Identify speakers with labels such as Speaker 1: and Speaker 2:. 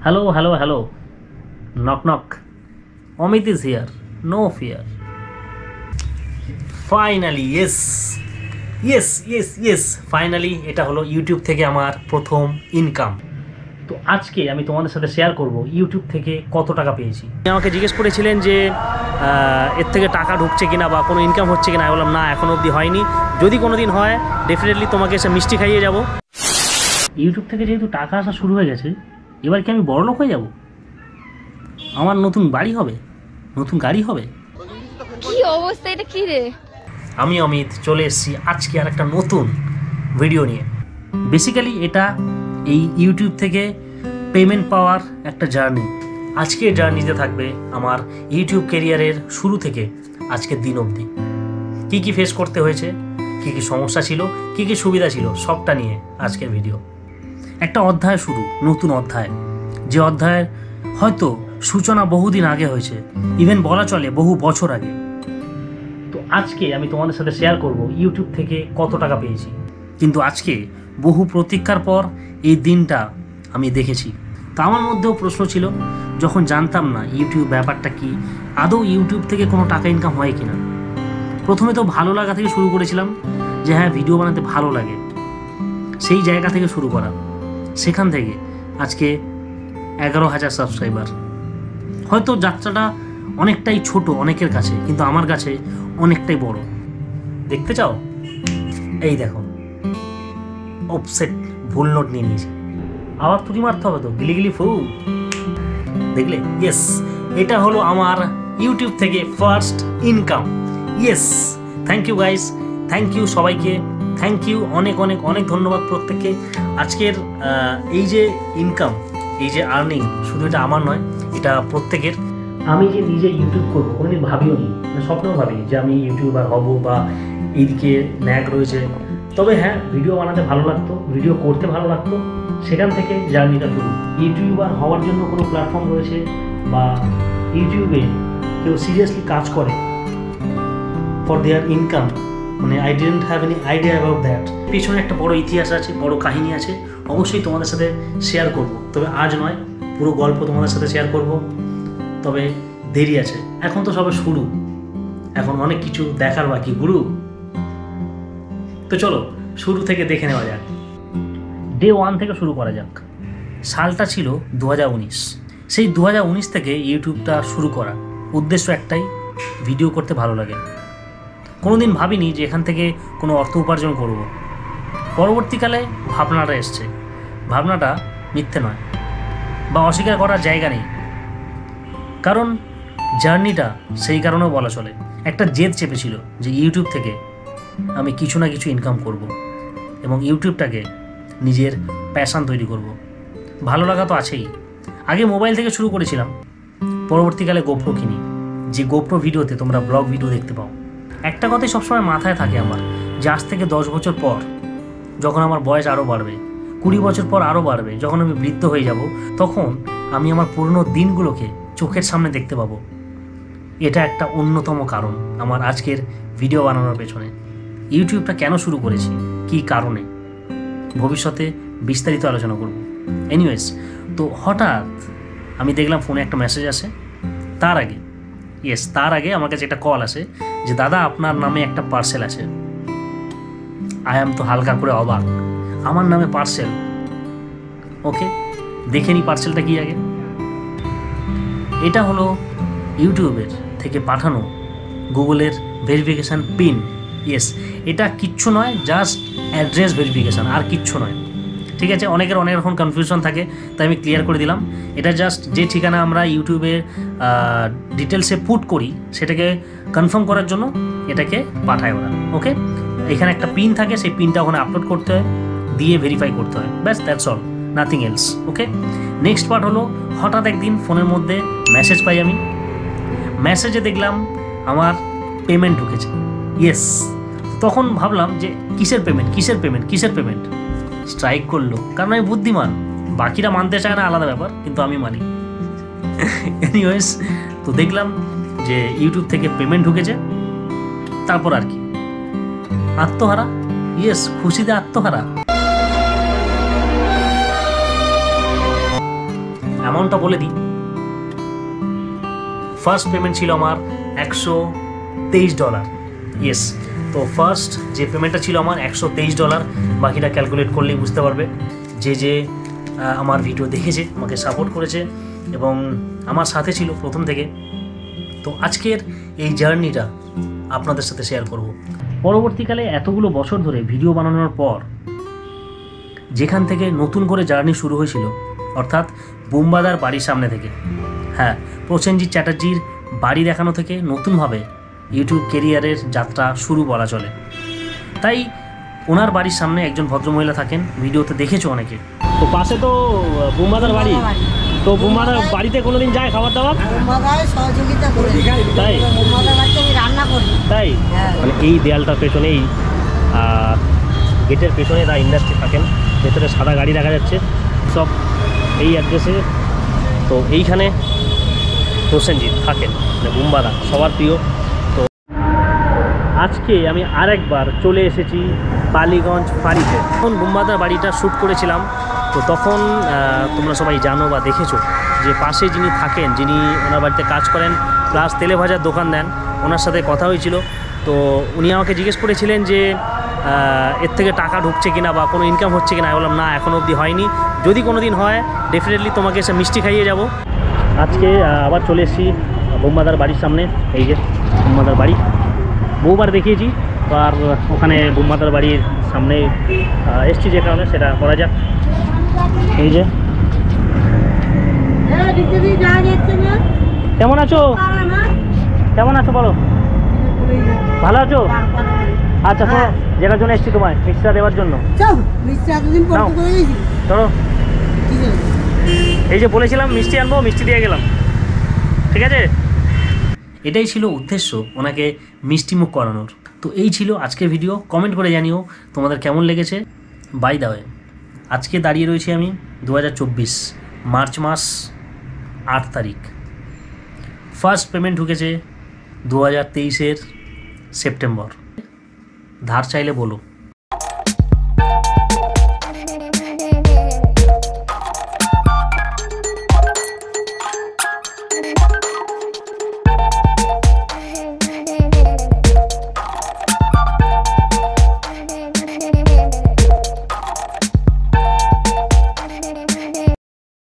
Speaker 1: Hello, hello, hello. Knock, knock. Amit is here. No fear. Finally, yes. Yes. Finally, এটা হলো YouTube থেকে আমার প্রথম ইনকাম। তো আজকে আমি তোমাদের সাথে শেয়ার করব ইউটিউব থেকে কত টাকা পেয়েছি। আমাকে জিজ্ঞেস করেছিলেন যে এর থেকে টাকা ঢুকছে কিনা বা কোনো ইনকাম হচ্ছে কিনা। আমি বললাম না, এখনো অবধি হয়নি। যদি কোনো দিন হয় ডেফিনেটলি তোমাকে এসে মিষ্টি খাইয়ে যাব। ইউটিউব থেকে যেহেতু টাকা আসা শুরু হয়ে গেছে, এবার কি আমি বড়লোক হয়ে যাব? আমার নতুন বাড়ি হবে, নতুন গাড়ি হবে।
Speaker 2: কি অবস্থা, এটা কি রে?
Speaker 1: আমি অমিত চলে এসেছি আজকে আর একটা নতুন ভিডিও নিয়ে। বেসিক্যালি এটা এই ইউটিউব থেকে পেমেন্ট পাওয়ার একটা জার্নি। আজকের জার্নিতে থাকবে আমার ইউটিউব ক্যারিয়ারের শুরু থেকে আজকের দিন অবধি কী কী ফেস করতে হয়েছে, কী কী সমস্যা ছিল, কী কী সুবিধা ছিল, সবটা নিয়ে আজকের ভিডিও। একটা অধ্যায় শুরু, নতুন অধ্যায়, যে অধ্যায়ের হয়তো সূচনা বহুদিন আগে হয়েছে, ইভেন বলা চলে বহু বছর আগে। তো আজকে আমি তোমাদের সাথে শেয়ার করব ইউটিউব থেকে কত টাকা পেয়েছি। কিন্তু আজকে বহু প্রতীক্ষার পর এই দিনটা আমি দেখেছি। তা আমার মধ্যেও প্রশ্ন ছিল, যখন জানতাম না ইউটিউব ব্যাপারটা কি, আদৌ ইউটিউব থেকে কোনো টাকা ইনকাম হয় কিনা। প্রথমে তো ভালো লাগা থেকে শুরু করেছিলাম, যে হ্যাঁ ভিডিও বানাতে ভালো লাগে, সেই জায়গা থেকে শুরু করা। সেখান থেকে আজকে 11,000 সাবস্ক্রাইবার। হয়তো যাত্রাটা অনেকটাই ছোট অনেকের কাছে, কিন্তু আমার কাছে অনেকটাই বড়। দেখতে চাও? এই দেখো, অফসেট ভুল নোট নিয়ে নিয়েছি। আবার তুলি মারতে হবে তো, গিলি ফু। দেখলে? ইয়েস, এটা হলো আমার ইউটিউব থেকে first income. Yes, thank you guys, thank you সবাইকে, থ্যাংক ইউ, অনেক অনেক অনেক ধন্যবাদ প্রত্যেককে। আজকের এই যে ইনকাম, এই যে আর্নিং, শুধু এটা আমার নয়, এটা প্রত্যেকের। আমি যে নিজে ইউটিউব করবো কোনোদিন ভাবিও নি, স্বপ্নেও ভাবিনি যে আমি ইউটিউবার হব বা এইদিকে ন্যাক রয়েছে। তবে হ্যাঁ, ভিডিও বানাতে ভালো লাগতো, ভিডিও করতে ভালো লাগতো, সেখান থেকে জার্নিটা শুরু। ইউটিউবার হওয়ার জন্য কোনো প্ল্যাটফর্ম রয়েছে বা ইউটিউবে কেউ সিরিয়াসলি কাজ করে ফর দেয়ার ইনকাম, মানে I didn't have any idea about that. পিছনে একটা বড় ইতিহাস আছে, বড় কাহিনী আছে, অবশ্যই তোমাদের সাথে শেয়ার করব। তবে আজ নয়, পুরো গল্প তোমাদের সাথে শেয়ার করব। তবে দেরি আছে, এখন তো সবে শুরু, এখন অনেক কিছু দেখার বাকি গুরু। তো চলো শুরু থেকে দেখে নেওয়া যাক, ডে 1 থেকে শুরু করা যাক। সালটা ছিল 2019। সেই 2019 থেকে ইউটিউবটা শুরু করা, উদ্দেশ্য একটাই, ভিডিও করতে ভালো লাগে। কোনোদিন ভাবিনি যে এখান থেকে কোনো অর্থ উপার্জন করব। পরবর্তীকালে ভাবনাটা এসছে, ভাবনাটা মিথ্যে নয় বা অস্বীকার করার জায়গা নেই, কারণ জার্নিটা সেই কারণেও বলা চলে। একটা জেদ চেপেছিল যে ইউটিউব থেকে আমি কিছু না কিছু ইনকাম করব এবং ইউটিউবটাকে নিজের প্যাশন তৈরি করব। ভালো লাগা তো আছেই। আগে মোবাইল থেকে শুরু করেছিলাম, পরবর্তীকালে গোপ্রো কিনি, যে গোপ্রো ভিডিওতে তোমরা ব্লগ ভিডিও দেখতে পাও। একটা কথাই সবসময় মাথায় থাকে আমার, যে আজ থেকে 10 বছর পর, যখন আমার বয়স আরও বাড়বে, 20 বছর পর আরও বাড়বে, যখন আমি বৃদ্ধ হয়ে যাব, তখন আমি আমার পুরনো দিনগুলোকে চোখের সামনে দেখতে পাবো। এটা একটা অন্যতম কারণ আমার আজকের ভিডিও বানানোর পেছনে। ইউটিউবটা কেন শুরু করেছি, কী কারণে, ভবিষ্যতে বিস্তারিত আলোচনা করব। এনিওয়েজ, তো হঠাৎ আমি দেখলাম ফোনে একটা মেসেজ আসে। তার আগে আমার কাছে একটা কল আসে যে দাদা আপনার নামে একটা পার্সেল আছে। আই এম তো হালকা করে অবাক, আমার নামে পার্সেল। ওকে, দেখে নি পার্সেলটা কি আগে। এটা হলো ইউটিউবের থেকে পাঠানো গুগলের ভেরিফিকেশান পিন। ইয়েস, এটা কিচ্ছু নয়, জাস্ট অ্যাড্রেস ভেরিফিকেশান, আর কিচ্ছু নয়। ঠিক আছে, অনেকের অনেক রকম কনফিউশন থাকে, তাই আমি ক্লিয়ার করে দিলাম। এটা জাস্ট যে ঠিকানা আমরা ইউটিউবে ডিটেলসে পুট করি, সেটাকে কনফার্ম করার জন্য এটাকে পাঠায় ওরা। ওকে, এখানে একটা পিন থাকে, সেই পিনটা ওখানে আপলোড করতে হয়, দিয়ে ভেরিফাই করতে হয়, ব্যাস, that's all, nothing else. Okay, next part হলো, হঠাৎ একদিন ফোনের মধ্যে মেসেজ পাই আমি। মেসেজে দেখলাম আমার পেমেন্ট ঢুকেছে। ইয়েস, তখন ভাবলাম যে কিসের পেমেন্ট। স্ট্রাইক করলো, কারণ আমি বুদ্ধিমান, বাকিরা মানতে চায় না আলাদা ব্যাপার, কিন্তু আমি মানি। এনিওয়েজ, তো দেখলাম যে ইউটিউব থেকে পেমেন্ট ঢুকেছে। তারপর আর কি, আত্মহারা। ইয়েস, খুশিতে আত্মহারা। অ্যামাউন্টটা বলে দিই। ফার্স্ট পেমেন্ট ছিল আমার $123। ইয়েস, তো ফার্স্ট যে পেমেন্টটা ছিল আমার $123, বাকিটা ক্যালকুলেট করলেই বুঝতে পারবে। যে আমার ভিডিও দেখেছে, আমাকে সাপোর্ট করেছে এবং আমার সাথে ছিল প্রথম থেকে। তো আজকের এই জার্নিটা আপনাদের সাথে শেয়ার করব। পরবর্তীকালে এতগুলো বছর ধরে ভিডিও বানানোর পর যেখান থেকে নতুন করে জার্নি শুরু হয়েছিল, অর্থাৎ বুম্বাদার বাড়ির সামনে থেকে, হ্যাঁ, প্রসেনজিৎ চ্যাটার্জির বাড়ি দেখানো থেকে নতুনভাবে ইউটিউব কেরিয়ারের যাত্রা শুরু বলা চলে। তাই ওনার বাড়ির সামনে একজন ভদ্রমহিলা থাকেন, ভিডিওতে দেখেছো অনেকে। তো পাশে তো বুম্বাদার বাড়ি, তো বুম্বাদার বাড়িতে কোনোদিন যায় খাবার দাবার?
Speaker 3: সহযোগিতা করে
Speaker 1: তাই
Speaker 3: রান্না করি।
Speaker 1: তাই মানে এই দেয়ালটার পেছনেই, গেটের পেছনে দা ইন্ডাস্ট্রি থাকেন, ভেতরে সাদা গাড়ি দেখা যাচ্ছে সব এই অ্যাড্রেসে। তো এইখানে প্রসেনজিৎ থাকেন, মানে বুম্বাদা সবার প্রিয়। তো আজকে আমি আরেকবার চলে এসেছি বালিগঞ্জ ফাঁড়িতে। তখন বুম্বাদার বাড়িটা শ্যুট করেছিলাম, তো তখন তোমরা সবাই জানো বা দেখেছো যে পাশে যিনি থাকেন, যিনি ওনার বাড়িতে কাজ করেন প্লাস তেলে ভাজার দোকান দেন, ওনার সাথে কথা হয়েছিল। তো উনি আমাকে জিজ্ঞেস করেছিলেন যে এর থেকে টাকা ঢুকছে কিনা বা কোনো ইনকাম হচ্ছে কিনা। আমি বললাম না, এখনও অবধি হয়নি, যদি কোনো দিন হয় ডেফিনেটলি তোমাকে এসে মিষ্টি খাইয়ে যাব। আজকে আবার চলে এসেছি বুম্বাদার বাড়ির সামনে। এই যে বুম্বাদার বাড়ি, বহুবার দেখিয়েছি, তো আর ওখানে বুম্বাদার বাড়ির সামনে এসছি যে কারণে সেটা করা যাক। এই যে, কেমন আছো? কেমন আছো বলো? ভালো আছো? আচ্ছা, শোনো, যেটার জন্য এসছি তোমায় মিষ্টিটা দেওয়ার জন্য। চলো, এই যে বলেছিলাম মিষ্টি আনবো, মিষ্টি দিয়ে গেলাম, ঠিক আছে? এটাই ছিল উদ্দেশ্য, ওনাকে মিষ্টি মুখ করানোর। তো এই ছিল আজকের ভিডিও। কমেন্ট করে জানিও তোমাদের কেমন লেগেছে। বাই দা ওয়ে, আজকে দাঁড়িয়ে রয়েছি আমি 2024 মার্চ মাস 8 তারিখ। ফার্স্ট পেমেন্ট ঢুকেছে 2023 সেপ্টেম্বর। ধার চাইলে বলো।